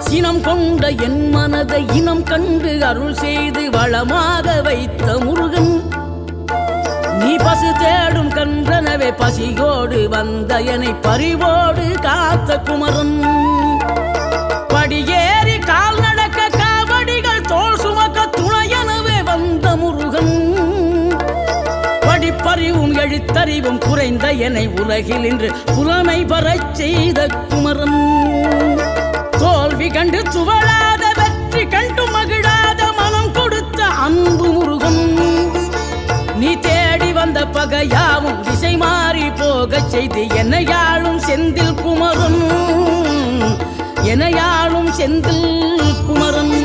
சினம் கொண்ட என் மனதை இனம் கண்டு அருள் செய்து வளமாக வைத்த முருகன், நீ பசு தேடும் கன்றனவே பசியோடு வந்த என்னை பறிவோடு காத்த குமரன், படியேறி கால் நடக்க காவடிகள் தோல் சுமக்க துணையனவே வந்த முருகன், படிப்பறிவும் எழுத்தறிவும் குறைந்த என்னை உலகில் இன்று புலமை பெறச் செய்த குமரன், தோல்வி கண்டு துவளாத வெற்றி கண்டு மகிழாத மனம் கொடுத்த அன்பு முருகன், நீ தேடி வந்த பகையாவும் திசை மாறி போகச் செய்து என்னையாளும் செந்தில் குமரன், என்னையாளும் செந்தில் குமரன்.